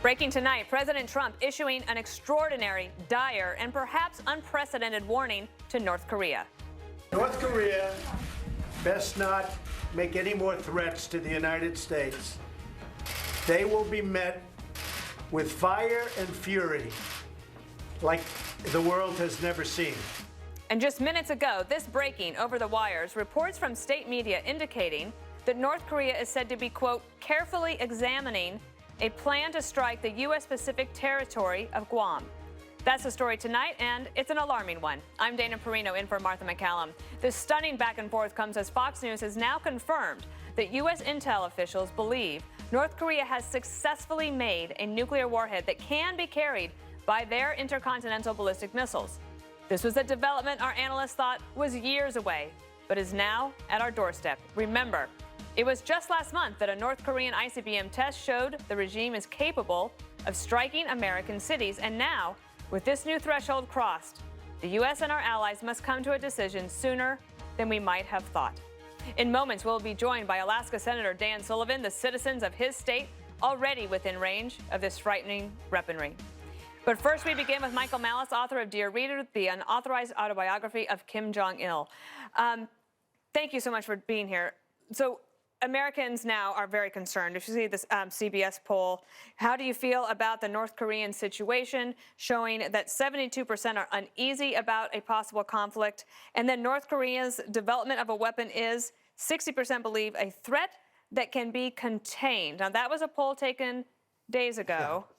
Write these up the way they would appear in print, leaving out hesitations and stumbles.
Breaking tonight, President Trump issuing an extraordinary, dire, and perhaps unprecedented warning to North Korea. North Korea best not make any more threats to the United States. They will be met with fire and fury like the world has never seen. And just minutes ago, this breaking over the wires, reports from state media indicating that North Korea is said to be, quote, carefully examining a plan to strike the U.S. Pacific territory of Guam. That's the story tonight, and it's an alarming one. I'm Dana Perino in for Martha MacCallum. This stunning back and forth comes as Fox News has now confirmed that U.S. intel officials believe North Korea has successfully made a nuclear warhead that can be carried by their intercontinental ballistic missiles. This was a development our analysts thought was years away, but is now at our doorstep. Remember, it was just last month that a North Korean ICBM test showed the regime is capable of striking American cities. And now, with this new threshold crossed, the U.S. and our allies must come to a decision sooner than we might have thought. In moments, we'll be joined by Alaska Senator Dan Sullivan, the citizens of his state already within range of this frightening weaponry. But first, we begin with Malice, author of Dear Reader, the unauthorized autobiography of Kim Jong-il. Thank you so much for being here. So Americans now are very concerned. If you see this CBS poll, how do you feel about the North Korean situation, showing that 72% are uneasy about a possible conflict, and then North Korea's development of a weapon is 60% believe a threat that can be contained. Now, that was a poll taken days ago. Yeah.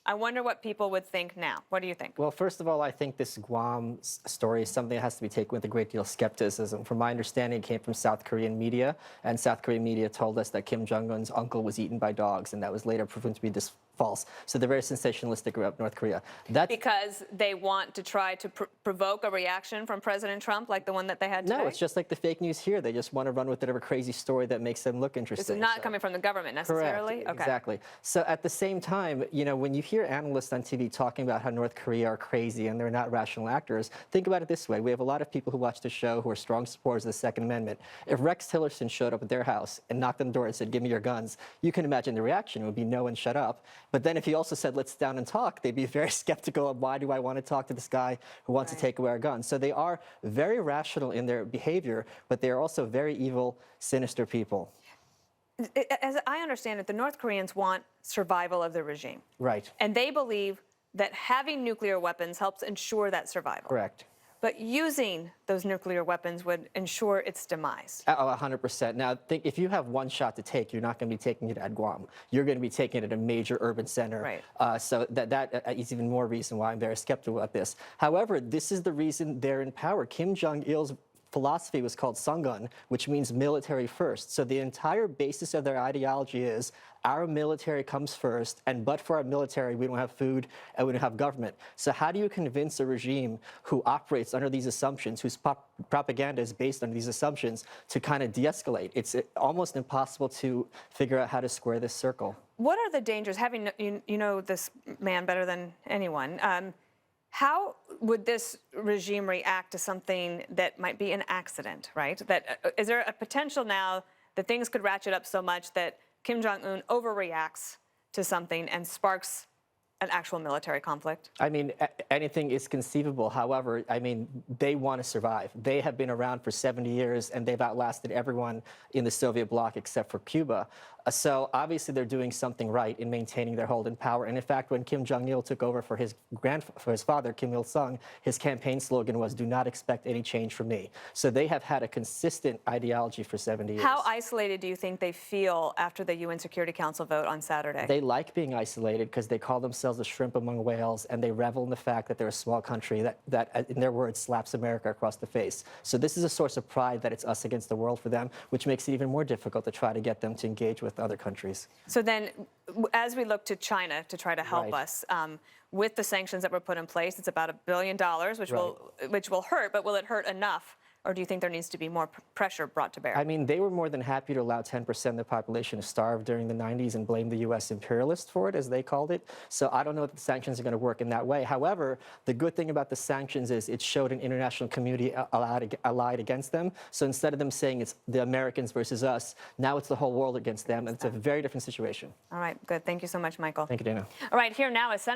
I wonder what people would think now. What do you think? Well, first of all, I think this Guam story is something that has to be taken with a great deal of skepticism. From my understanding, it came from South Korean media, and South Korean media told us that Kim Jong-un's uncle was eaten by dogs, and that was later proven to be false. So they're very sensationalistic about North Korea. Because they want to try to provoke a reaction from President Trump like the one that they had today? No, it's just like the fake news here. They just want to run with whatever crazy story that makes them look interesting. This is not coming from the government necessarily? Correct. Okay. Exactly. So at the same time, you know, when you hear analysts on TV talking about how North Korea are crazy and they're not rational actors, think about it this way. We have a lot of people who watch the show who are strong supporters of the Second Amendment. If Rex Tillerson showed up at their house and knocked on the door and said, give me your guns, you can imagine the reaction. It would be no and shut up. But then if he also said, let's sit down and talk, they'd be very skeptical of why do I want to talk to this guy who wants to take away our guns. So they are very rational in their behavior, but they are also very evil, sinister people. As I understand it, the North Koreans want survival of the regime. Right. And they believe that having nuclear weapons helps ensure that survival. Correct. But using those nuclear weapons would ensure its demise. Oh, 100%. Now, think if you have one shot to take, you're not going to be taking it at Guam. You're going to be taking it at a major urban center. Right. So that is even more reason why I'm very skeptical about this. However, this is the reason they're in power. Kim Jong-il's philosophy was called Sungun, which means military first. So the entire basis of their ideology is our military comes first, and but for our military, we don't have food and we don't have government. So how do you convince a regime who operates under these assumptions, whose propaganda is based on these assumptions, to kind of de-escalate? It's almost impossible to figure out how to square this circle. What are the dangers? Having you know this man better than anyone. How would this regime react to something that might be an accident, right? Is there a potential now that things could ratchet up so much that Kim Jong-un overreacts to something and sparks an actual military conflict? I mean, anything is conceivable. However, I mean, they want to survive. They have been around for 70 years, and they've outlasted everyone in the Soviet bloc except for Cuba. So obviously they're doing something right in maintaining their hold in power. And in fact, when Kim Jong-il took over for his father, Kim Il-sung, his campaign slogan was, do not expect any change from me. So they have had a consistent ideology for 70 years. How isolated do you think they feel after the UN Security Council vote on Saturday? They like being isolated because they call themselves a shrimp among whales, and they revel in the fact that they're a small country that in their words, slaps America across the face. So this is a source of pride that it's us against the world for them, which makes it even more difficult to try to get them to engage with other countries. So then, as we look to China to try to help us, with the sanctions that were put in place, it's about $1 billion, which will hurt, but will it hurt enough Or do you think there needs to be more pressure brought to bear? I mean, they were more than happy to allow 10% of the population to starve during the 90s and blame the U.S. imperialists for it, as they called it. So I don't know if the sanctions are going to work in that way. However, the good thing about the sanctions is it showed an international community allied against them. So instead of them saying it's the Americans versus us, now it's the whole world against them. And it's a very different situation. All right, good. Thank you so much, Michael. Thank you, Dana. All right, here now is Senator